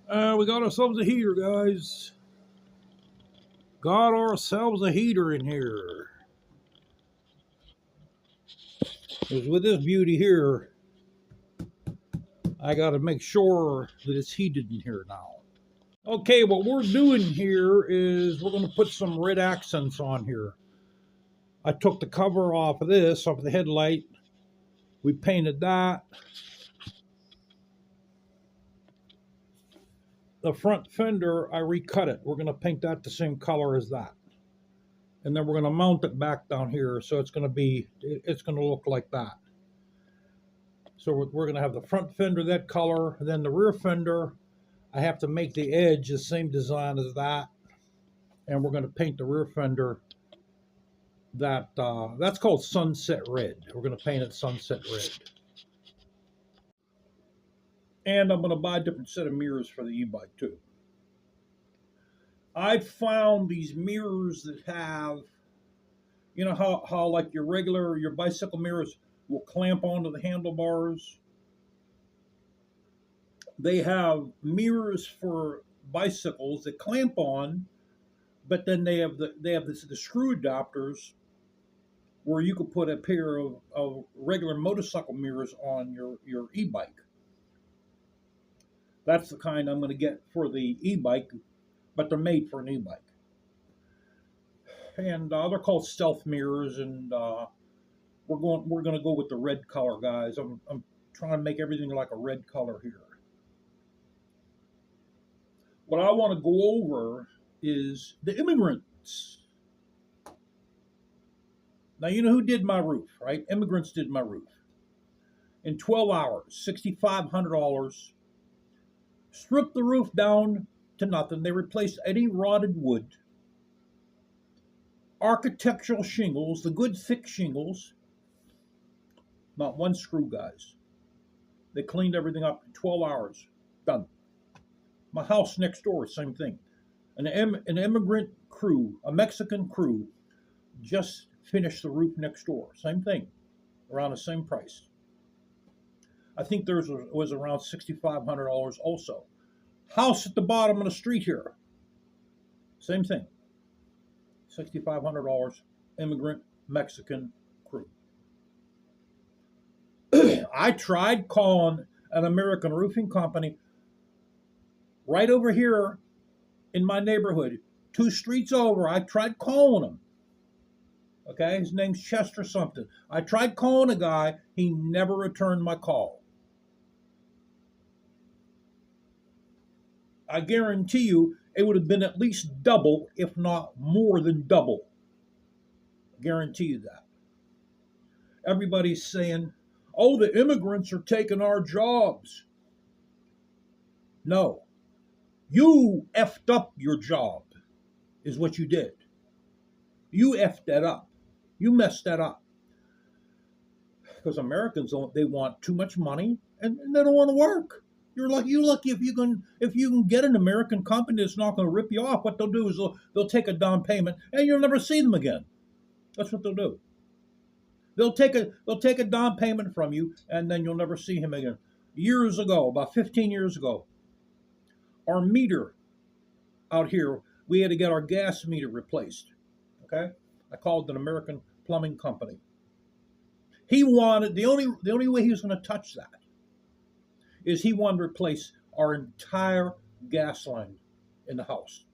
We got ourselves a heater, guys. Got ourselves a heater in here. Because with this beauty here, I got to make sure that it's heated in here now. Okay, what we're doing here is we're going to put some red accents on here. I took the cover off of this, off the headlight. We painted that. The front fender, I recut it. We're going to paint that the same color as that. And then we're going to mount it back down here, so it's going to look like that. So we're going to have the front fender that color, and then the rear fender, I have to make the edge the same design as that, and we're going to paint the rear fender that's called sunset red. We're going to paint it sunset red. And I'm going to buy a different set of mirrors for the e-bike too. I found these mirrors that have, you know how like your bicycle mirrors will clamp onto the handlebars. They have mirrors for bicycles that clamp on, but then they have the screw adapters where you could put a pair of regular motorcycle mirrors on your e-bike. That's the kind I'm going to get for the e-bike, but they're made for an e-bike. And they're called stealth mirrors, and we're going to go with the red color, guys. I'm trying to make everything like a red color here. What I want to go over is the immigrants. Now, you know who did my roof, right? Immigrants did my roof. In 12 hours, $6,500. Stripped the roof down to nothing. They replaced any rotted wood. Architectural shingles, the good thick shingles. Not one screw, guys. They cleaned everything up in 12 hours. Done. My house next door, same thing. An immigrant crew, a Mexican crew, just finished the roof next door. Same thing, around the same price. I think theirs was around $6,500 also. House at the bottom of the street here, same thing. $6,500, immigrant Mexican crew. I tried calling an American roofing company right over here in my neighborhood, 2 streets over. I tried calling him. Okay, his name's Chester something. I tried calling a guy. He never returned my call. I guarantee you it would have been at least double, if not more than double. I guarantee you that. Everybody's saying, oh, the immigrants are taking our jobs. No. You effed up your job, is what you did. You effed that up. You messed that up. Because Americans, they want too much money and they don't want to work. You're lucky if you can get an American company that's not going to rip you off. What they'll do is they'll take a down payment and you'll never see them again. That's what they'll do. They'll take a down payment from you and then you'll never see him again. Years ago, about 15 years ago, our meter out here, we had to get our gas meter replaced. Okay, I called an American plumbing company. He wanted the only way he was going to touch that is he wanted to replace our entire gas line in the house,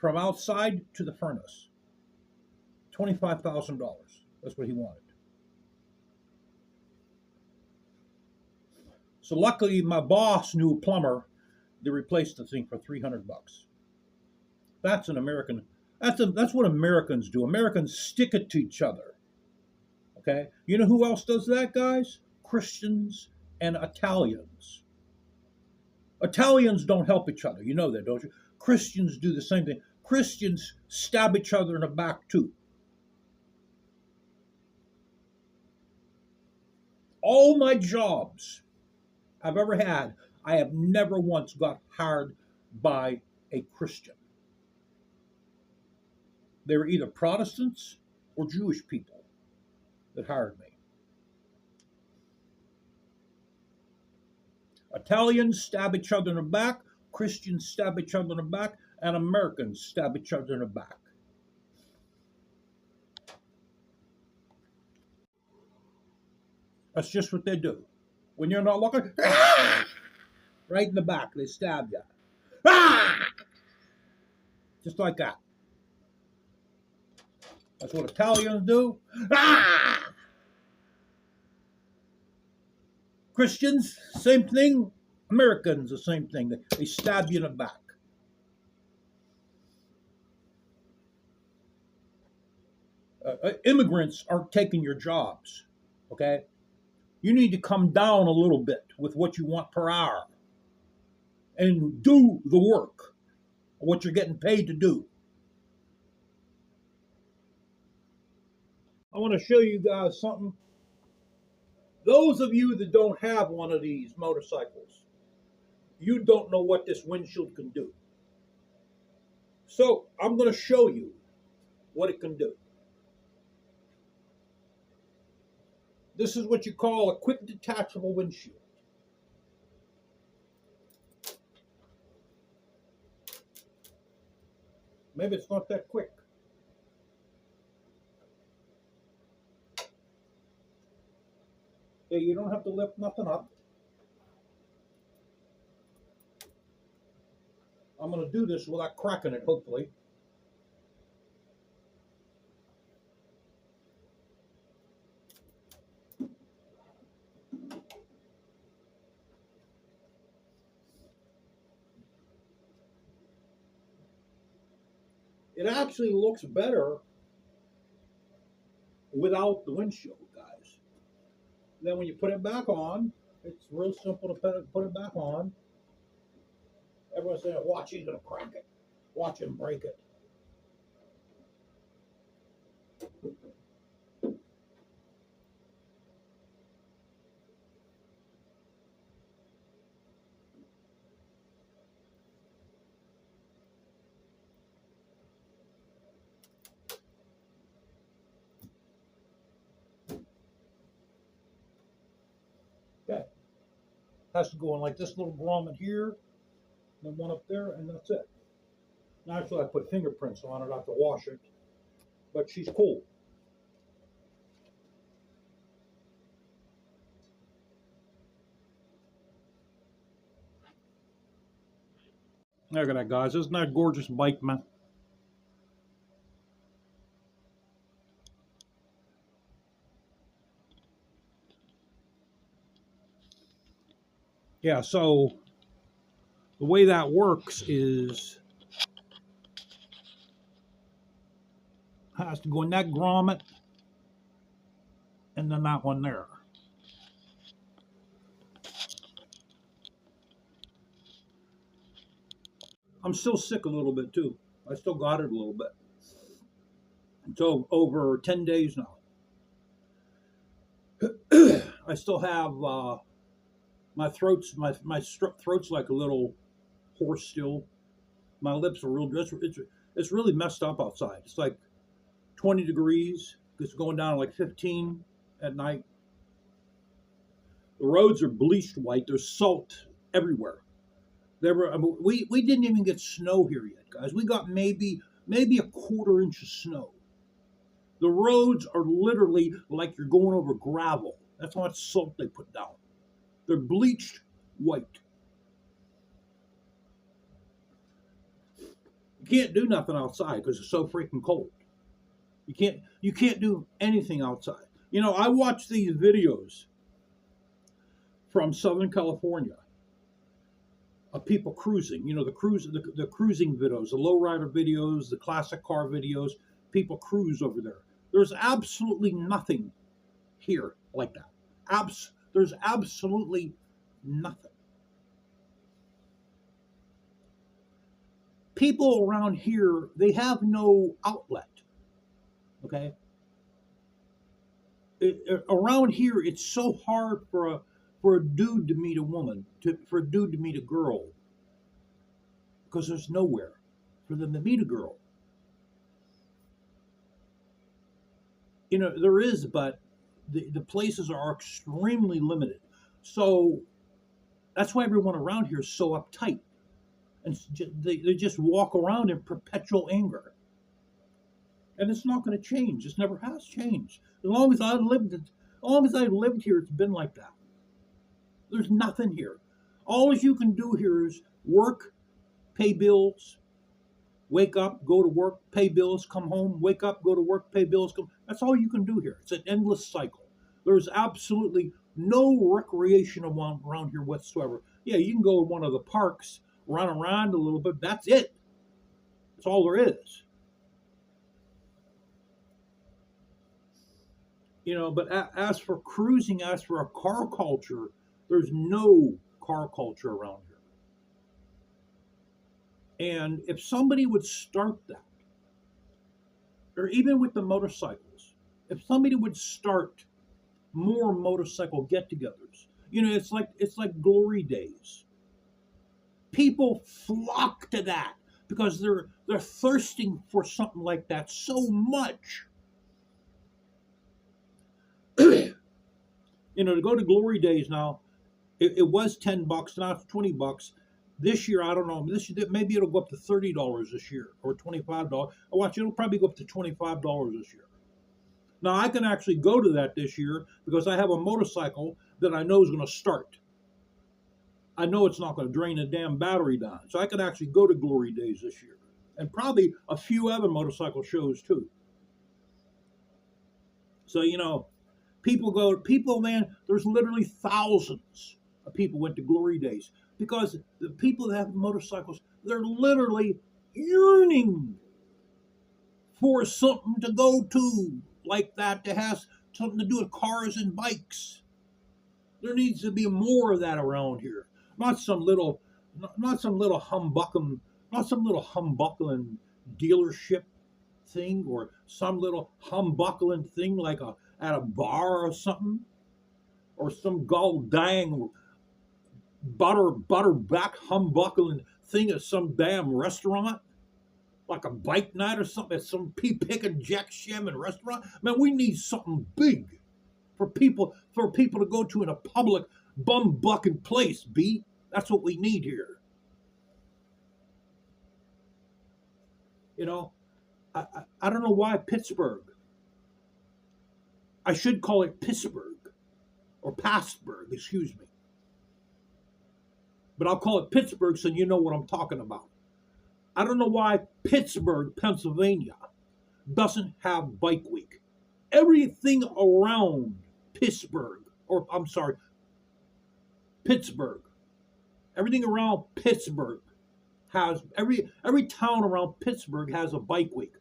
from outside to the furnace. $25,000. That's what he wanted. So luckily, my boss knew a plumber. They replaced the thing for $300. That's an American. That's what Americans do. Americans stick it to each other. Okay, you know who else does that, guys? Christians and Italians. Italians don't help each other. You know that, don't you? Christians do the same thing. Christians stab each other in the back too. All my jobs I've ever had, I have never once got hired by a Christian. They were either Protestants or Jewish people that hired me. Italians stab each other in the back. Christians stab each other in the back, and Americans stab each other in the back. That's just what they do. When you're not looking, right in the back, they stab you. Just like that. That's what Italians do. Christians, same thing. Americans, the same thing. They stab you in the back. Immigrants aren't taking your jobs, okay? You need to come down a little bit with what you want per hour and do the work, what you're getting paid to do. I want to show you guys something. Those of you that don't have one of these motorcycles, you don't know what this windshield can do. So I'm going to show you what it can do. This is what you call a quick detachable windshield. Maybe it's not that quick. Okay, you don't have to lift nothing up. I'm going to do this without cracking it, hopefully. It actually looks better without the windshield, guys. Then when you put it back on, it's real simple to put it back on. Everyone's saying, watch, he's going to crack it. Watch him break it. Okay. Has to go in like this little grommet here, then one up there, and that's it. Actually, I put fingerprints on it. I have to wash it, but she's cool. Look at that, guys. Isn't that a gorgeous bike, man? Yeah, so the way that works is has to go in that grommet and then that one there. I'm still sick a little bit too. I still got it a little bit. So over 10 days now. I still have my throat's throat's like a little hoarse still. My lips are real. It's really messed up outside. It's like 20 degrees. It's going down to like 15 at night. The roads are bleached white. There's salt everywhere. We didn't even get snow here yet, guys. We got maybe a quarter-inch of snow. The roads are literally like you're going over gravel. That's how much salt they put down. They're bleached white. You can't do nothing outside because it's so freaking cold. You can't do anything outside. You know, I watch these videos from Southern California of people cruising. You know, the cruising videos, the lowrider videos, the classic car videos. People cruise over there. There's absolutely nothing here like that. There's absolutely nothing. People around here, they have no outlet. Okay? Around here, it's so hard for a dude to meet a woman, for a dude to meet a girl, because there's nowhere for them to meet a girl. You know, there is, but the places are extremely limited. So that's why everyone around here is so uptight. and they just walk around in perpetual anger. And it's not going to change. It never has changed. As long as I've lived here, it's been like that. There's nothing here. All you can do here is work, pay bills, wake up, go to work, pay bills, come home, wake up, go to work, pay bills, come. That's all you can do here. It's an endless cycle. There's absolutely no recreation around here whatsoever. Yeah, you can go to one of the parks, run around a little bit. That's it. That's all there is. But as for cruising, as for a car culture, there's no car culture around here. And if somebody would start that, or even with the motorcycles, if somebody would start more motorcycle get-togethers, it's like glory days. People flock to that because they're thirsting for something like that so much. To go to glory days now, it was $10, now it's $20. This year, I don't know. Maybe it'll go up to $30 this year, or $25. Watch, it'll probably go up to $25 this year. Now I can actually go to that this year because I have a motorcycle that I know is going to start. I know it's not going to drain the damn battery down, so I can actually go to glory days this year, and probably a few other motorcycle shows too. So people, man, there's literally thousands of people went to glory days because the people that have motorcycles, they're literally yearning for something to go to like that has something to do with cars and bikes. There needs to be more of that around here. Not some little humbucking dealership thing, or some little humbuckling thing like at a bar or something, or some gold dang butterback humbuckling thing at some damn restaurant, like a bike night or something at some pea picking Jack Shaman restaurant. Man, we need something big for people to go to in a public bum bucking place. B. That's what we need here. I don't know why Pittsburgh. I should call it Pittsburgh or Passburg, excuse me. But I'll call it Pittsburgh so you know what I'm talking about. I don't know why Pittsburgh, Pennsylvania doesn't have Bike Week. Everything around Pittsburgh, Pittsburgh. Everything around Pittsburgh has every town around Pittsburgh has a Bike Week.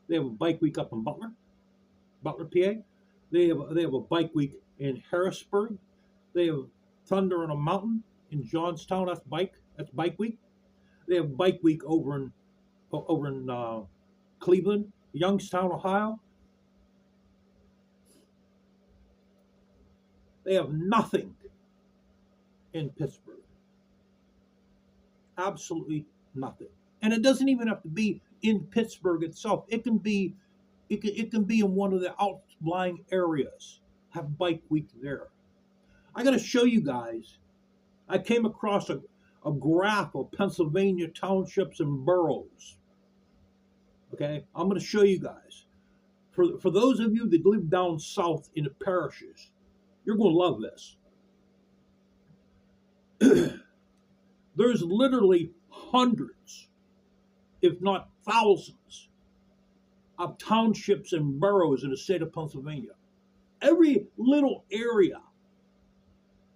They have a Bike Week up in Butler, PA. They have a Bike Week in Harrisburg. They have Thunder on a Mountain in Johnstown. That's Bike Week. They have Bike Week over in Cleveland, Youngstown, Ohio. They have nothing in Pittsburgh. Absolutely nothing. And it doesn't even have to be in Pittsburgh itself. It can be in one of the outlying areas. Have Bike Week there. I got to show you guys. I came across a graph of Pennsylvania townships and boroughs. Okay, I'm going to show you guys. For those of you that live down south in the parishes, you're going to love this. There's literally hundreds, if not thousands, of townships and boroughs in the state of Pennsylvania. Every little area,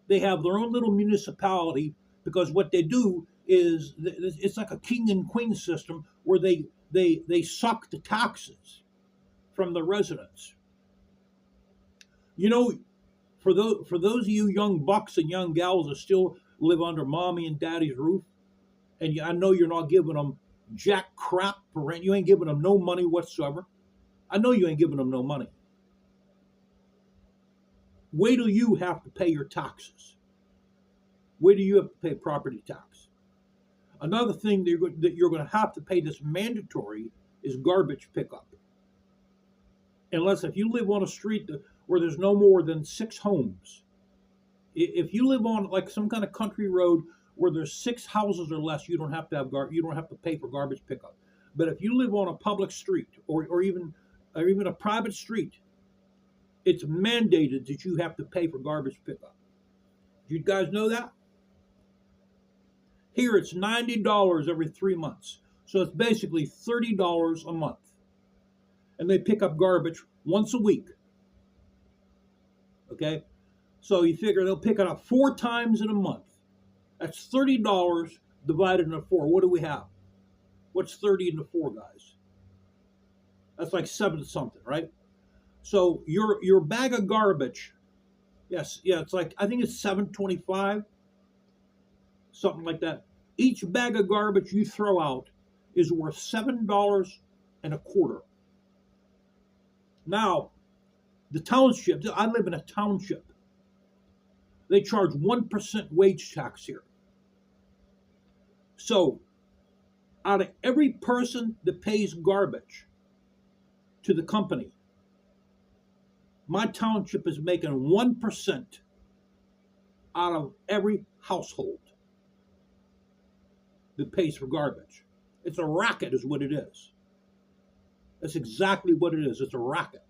they have their own little municipality, because what they do is it's like a king and queen system where they suck the taxes from the residents. For those of you young bucks and young gals that still live under mommy and daddy's roof, and I know you're not giving them jack crap for rent. You ain't giving them no money whatsoever. I know you ain't giving them no money. Wait till you have to pay your taxes. Wait till you have to pay property tax. Another thing that you're going to have to pay that's mandatory is garbage pickup. Unless if you live on a street where there's no more than 6 homes. If you live on like some kind of country road where there's 6 houses or less, you don't have to have you don't have to pay for garbage pickup. But if you live on a public street or even a private street, it's mandated that you have to pay for garbage pickup. Do you guys know that? Here it's $90 every 3 months. So it's basically $30 a month. And they pick up garbage once a week. Okay? So you figure they'll pick it up 4 times in a month. That's $30 divided into 4. What do we have? What's 30 into 4, guys? That's like 7 something, right? So your bag of garbage, yes, yeah, it's like, I think it's $7.25, something like that. Each bag of garbage you throw out is worth $7.25. Now, the township, I live in a township. They charge 1% wage tax here. So, out of every person that pays garbage to the company, my township is making 1% out of every household that pays for garbage. It's a racket is what it is. That's exactly what it is. It's a racket.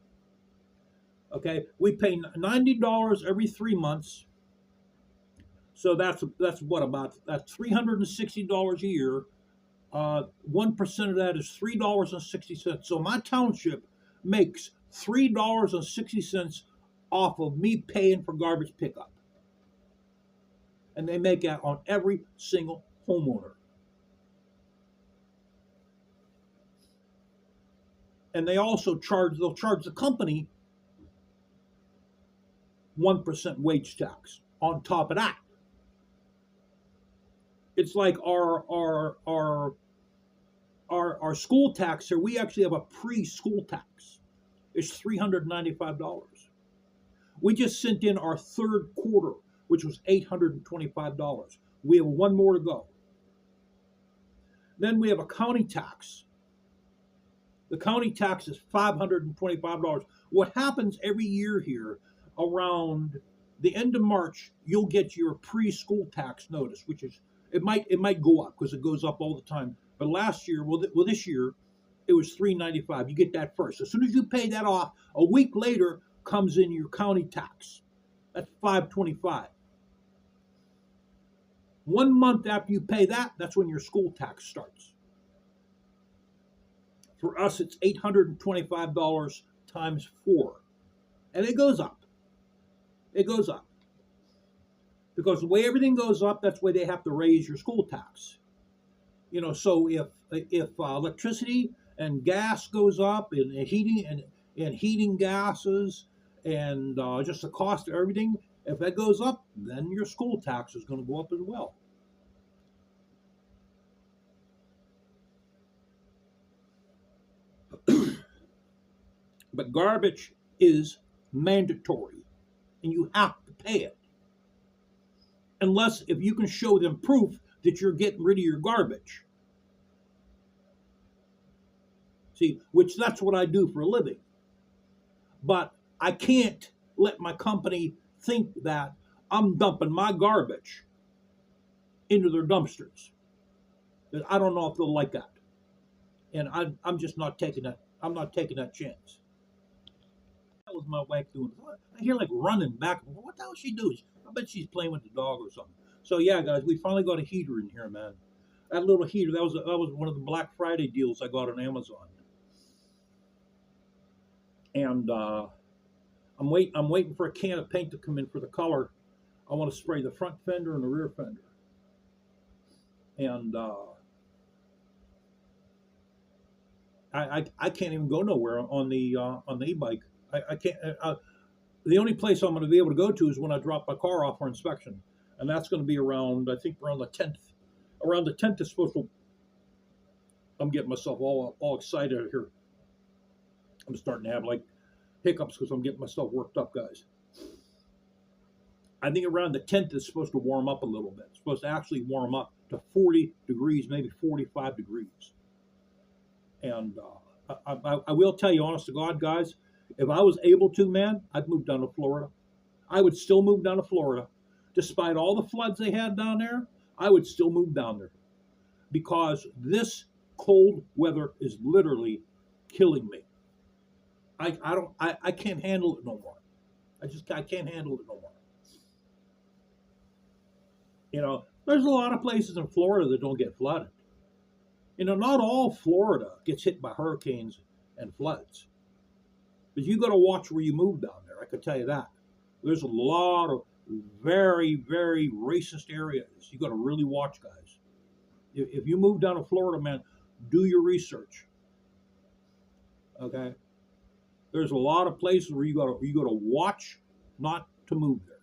Okay, we pay $90 every 3 months. So that's what, about that's $360 a year. 1% of that is $3.60. So my township makes $3.60 off of me paying for garbage pickup. And they make that on every single homeowner. And they also they'll charge the company 1% wage tax on top of that. It's like our school tax here. We actually have a preschool tax. It's $395. We just sent in our 3rd quarter, which was $825. We have 1 more to go. Then we have a county tax. The county tax is $525. What happens every year here, around the end of March, you'll get your preschool tax notice, which is, it might go up because it goes up all the time. But last year, this year, it was $395. You get that first. As soon as you pay that off, a week later comes in your county tax. That's $525. 1 month after you pay that, that's when your school tax starts. For us, it's $825 times 4. And it goes up. It goes up. Because the way everything goes up, that's the way they have to raise your school tax. You know, so if electricity and gas goes up, and heating gases, and just the cost of everything, if that goes up, then your school tax is going to go up as well. But garbage is mandatory, and you have to pay it. Unless if you can show them proof that you're getting rid of your garbage. See, which that's what I do for a living. But I can't let my company think that I'm dumping my garbage into their dumpsters. I don't know if they'll like that. And I'm just not taking that. I'm not taking that chance. What was my wife doing? I hear like running back. What the hell is she doing? I bet she's playing with the dog or something. So yeah, guys, we finally got a heater in here, man. That little heater, that was one of the Black Friday deals I got on Amazon. And I'm waiting for a can of paint to come in for the color. I want to spray the front fender and the rear fender. And I can't even go nowhere on the e-bike. I can't. The only place I'm going to be able to go to is when I drop my car off for inspection, and that's going to be around, I think, around the 10th. Around the 10th is supposed to. I'm getting myself all excited here. I'm starting to have like hiccups because I'm getting myself worked up, guys. I think around the 10th is supposed to warm up a little bit. It's supposed to actually warm up to 40 degrees, maybe 45 degrees. And I will tell you, honest to God, guys, if I was able to, man, I'd move down to Florida. I would still move down to Florida. Despite all the floods they had down there, I would still move down there because this cold weather is literally killing me. I can't handle it no more. I can't handle it no more. There's a lot of places in Florida that don't get flooded. Not all Florida gets hit by hurricanes and floods. But you got to watch where you move down there. I could tell you that. There's a lot of very, very racist areas. You got to really watch, guys. If you move down to Florida, man, do your research. Okay. There's a lot of places where you got to watch not to move there.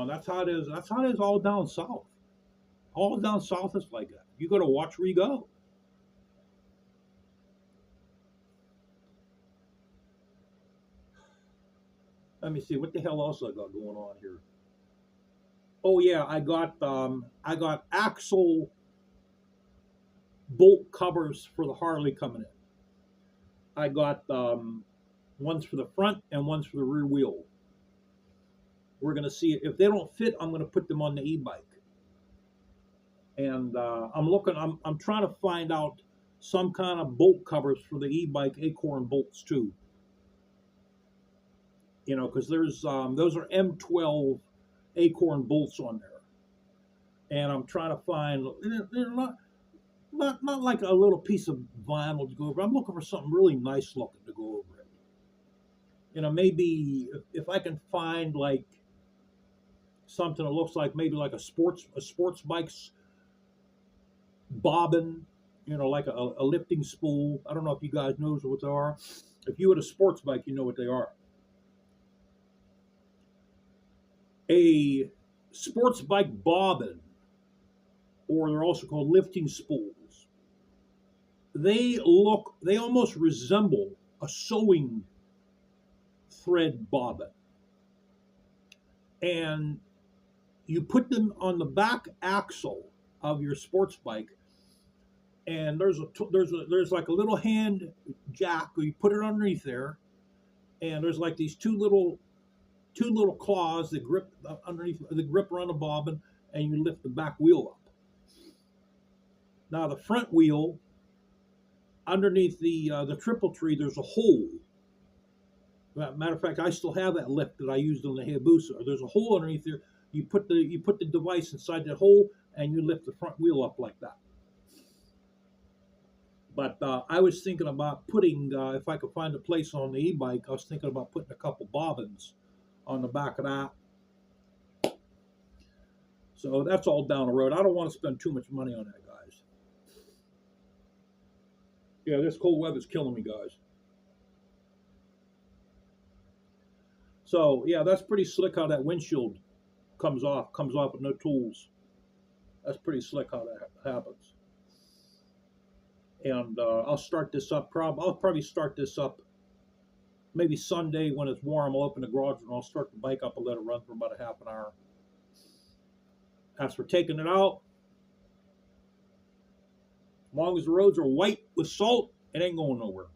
That's how it is. That's how it is all down south. All down south is like that. You got to watch where you go. Let me see what the hell else I got going on here. Oh yeah, I got axle bolt covers for the Harley coming in. I got ones for the front and ones for the rear wheel. We're gonna see if they don't fit. I'm gonna put them on the e-bike. And I'm trying to find out some kind of bolt covers for the e-bike acorn bolts too. Because there's those are M12 acorn bolts on there, and I'm trying to find they're not like a little piece of vinyl to go over. I'm looking for something really nice looking to go over it. Maybe if I can find like something that looks like maybe like a sports bike's bobbin, like a lifting spool. I don't know if you guys know what they are. If you had a sports bike, you know what they are. A sports bike bobbin, or they're also called lifting spools. They almost resemble a sewing thread bobbin. And you put them on the back axle of your sports bike, and there's like a little hand jack where you put it underneath there, and there's like these two little claws that grip underneath, the grip around the bobbin, and you lift the back wheel up. Now the front wheel, underneath the triple tree, there's a hole. Matter of fact, I still have that lift that I used on the Hayabusa. There's a hole underneath there. You put the device inside that hole, and you lift the front wheel up like that. But I was thinking about putting, if I could find a place on the e-bike, I was thinking about putting a couple bobbins on the back of that. So that's all down the road. I don't want to spend too much money on that, guys. Yeah, this cold weather's killing me, guys. So yeah, that's pretty slick how that windshield comes off with no tools. That's pretty slick how that happens. And I'll start this up. I'll probably start this up maybe Sunday when it's warm. I'll open the garage and I'll start the bike up and let it run for about a half an hour. As for taking it out, as long as the roads are white with salt, it ain't going nowhere.